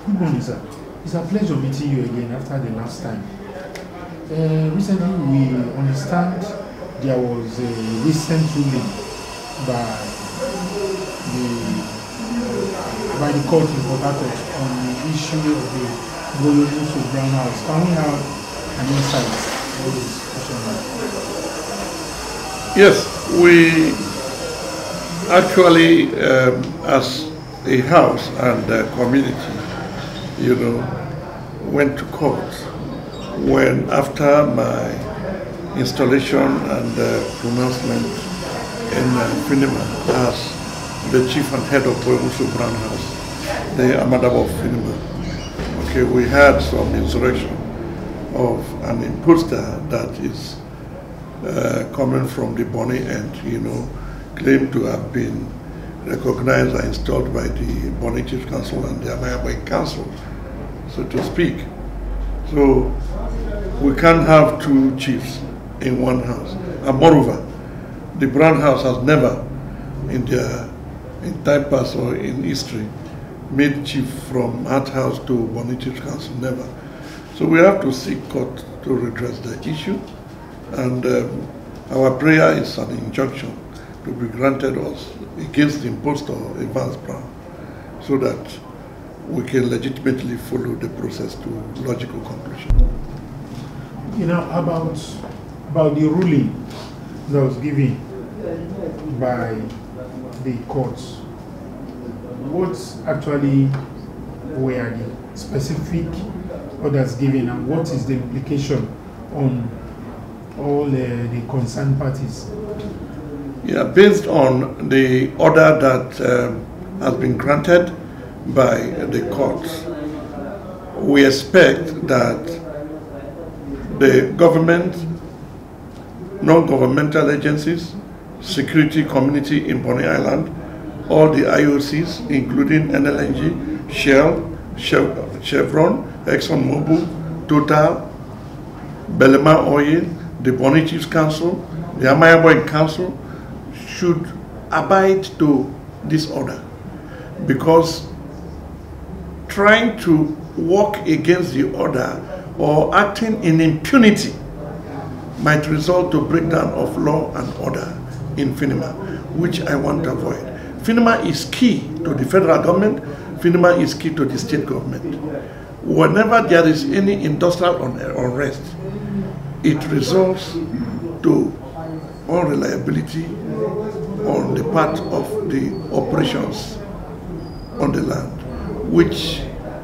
Good morning, sir. It's a pleasure meeting you again after the last time. Recently, we understand there was a recent ruling by the court in Port Harcourt on the issue of the Buoye Omuso Brown House. Can we have an insight on this question? Yes, we actually, as a house and a community, went to court when after my installation and pronouncement in Finima as the chief and head of Omuso Brown House, the Amadabo of Finima. Okay, we had some insurrection of an imposter that is coming from the Buoye end, claimed to have been recognized and installed by the Buoye Chief Council and the Amadabo Council, so to speak. So we can't have two chiefs in one house. And moreover, the Brown House has never, in time past or in history, made chief from Art House to Buoye Chief Council, never. So we have to seek court to redress the issue, and our prayer is an injunction to be granted us against the impostor Evans Brown, so that we can legitimately follow the process to logical conclusion. About the ruling that was given by the courts, what actually were the specific orders given, and what is the implication on all the concerned parties? Yeah, based on the order that has been granted by the courts, we expect that the government, non-governmental agencies, security community in Buoye Island, all the IOCs, including NLNG, Shell, Chevron, ExxonMobil, Total, Belema Oil, the Buoye Chiefs Council, the Amadabo Council, should abide to this order, because trying to work against the order or acting in impunity might result to breakdown of law and order in Finima, which I want to avoid. Finima is key to the federal government. Finima is key to the state government. Whenever there is any industrial unrest, it results to unreliability on the part of the operations on the land, which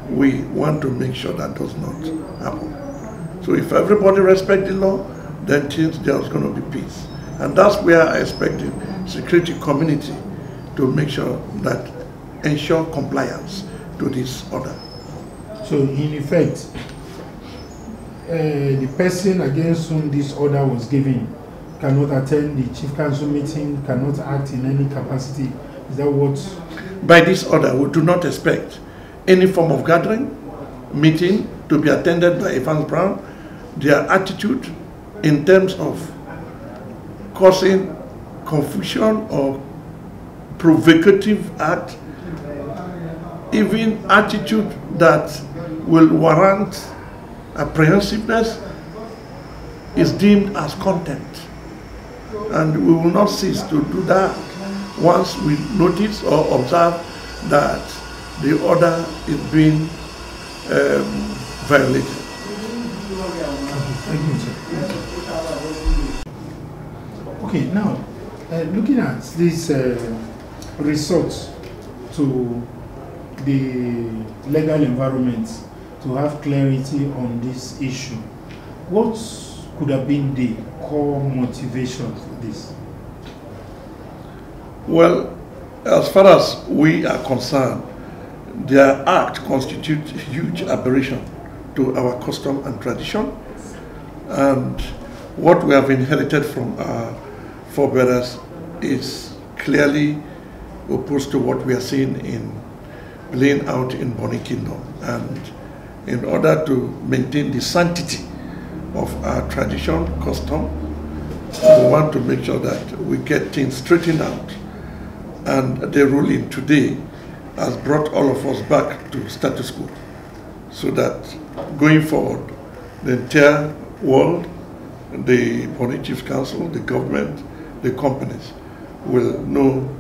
we want to make sure that does not happen. So if everybody respects the law, then there's going to be peace. And that's where I expect the security community to make sure that ensure compliance to this order. So in effect, the person against whom this order was given cannot attend the Chief Council meeting, cannot act in any capacity. Is that what? By this order, we do not expect any form of gathering, meeting to be attended by Evans Brown. Their attitude in terms of causing confusion or provocative act, even attitude that will warrant apprehensiveness, is deemed as contempt. And we will not cease to do that once we notice or observe that the order is being violated. Thank you, sir. Okay, now, looking at this resort to the legal environment to have clarity on this issue, what could have been the core motivation for this? Well, as far as we are concerned, their act constitutes huge aberration to our custom and tradition, and what we have inherited from our forebears is clearly opposed to what we are seeing in playing out in Buoye Kingdom. And in order to maintain the sanctity of our tradition, custom, we want to make sure that we get things straightened out. And the ruling today has brought all of us back to status quo. so that going forward, the entire world, the Bonny Chiefs Council, the government, the companies will know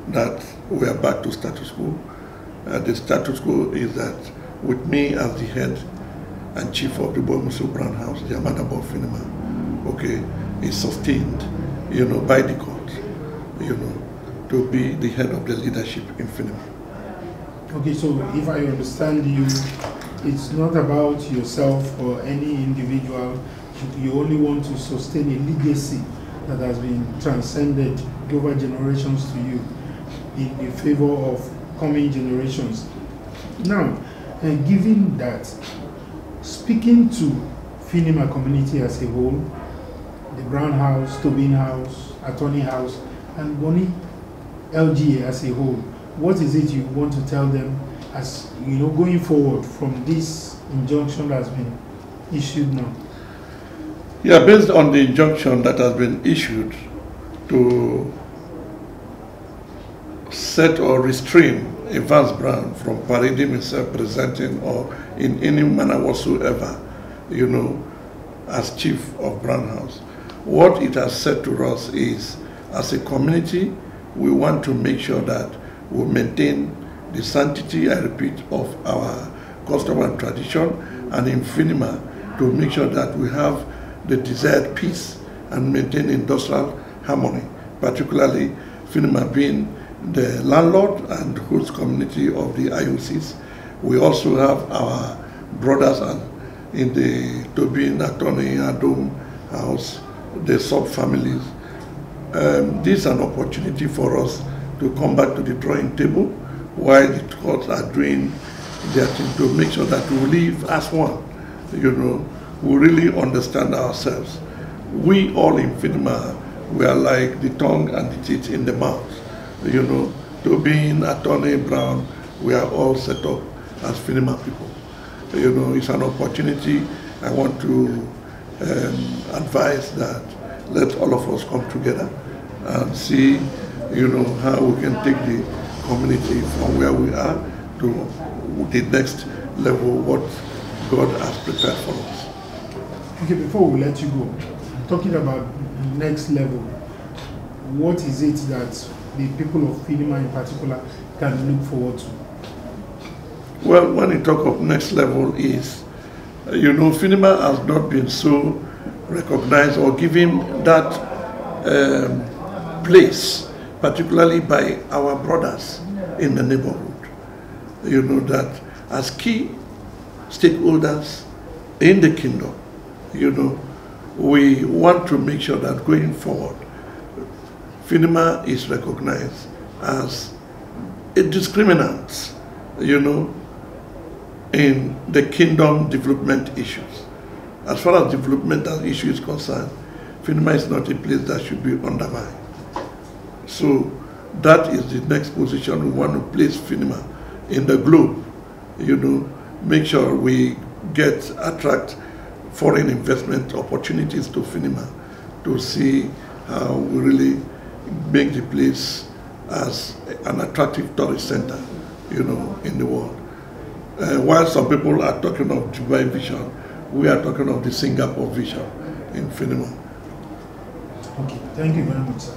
that we are back to status quo. The status quo is that with me as the head and chief of the Omuso Brown House, the Amadabo of Finima, okay, is sustained, by the court, to be the head of the leadership in Finima. Okay, so if I understand you, it's not about yourself or any individual. You only want to sustain a legacy that has been transcended over generations to you in favor of coming generations. Now, given that, speaking to Finima community as a whole, the Brown House, Tobin House, Attorney House, and Bonny LGA as a whole, what is it you want to tell them as going forward from this injunction that has been issued now? Yeah, based on the injunction that has been issued to set or restrain Evans Brown from parading himself, presenting, or in any manner whatsoever, as chief of Brown House. What it has said to us is, as a community, we want to make sure that we maintain the sanctity, I repeat, of our custom and tradition, and in Finima, to make sure that we have the desired peace and maintain industrial harmony, particularly Finima being the landlord and host community of the IOCs. We also have our brothers in the Tobin, Attorney, Adom House, the sub-families. This is an opportunity for us to come back to the drawing table while the courts are doing their thing to make sure that we live as one. We really understand ourselves. We all in Finima, we are like the tongue and the teeth in the mouth. Tobin, Attorney, Brown, we are all set up as Finima people. It's an opportunity. I want to advise that let all of us come together and see, how we can take the community from where we are to the next level, what God has prepared for us. Okay, before we let you go, talking about next level, what is it that the people of Finima in particular can look forward to? Well, when you talk of next level is, Finima has not been so recognized or given that place, particularly by our brothers in the neighborhood. That as key stakeholders in the kingdom, we want to make sure that going forward, Finima is recognized as a discriminant, in the kingdom development issues. As far as developmental issue is concerned, Finima is not a place that should be undermined. So that is the next position we want to place Finima in the globe. Make sure we attract foreign investment opportunities to Finima to see how we really make the place as an attractive tourist center, in the world. While some people are talking of Dubai vision, we are talking of the Singapore vision in Finima. Okay, thank you very much, sir.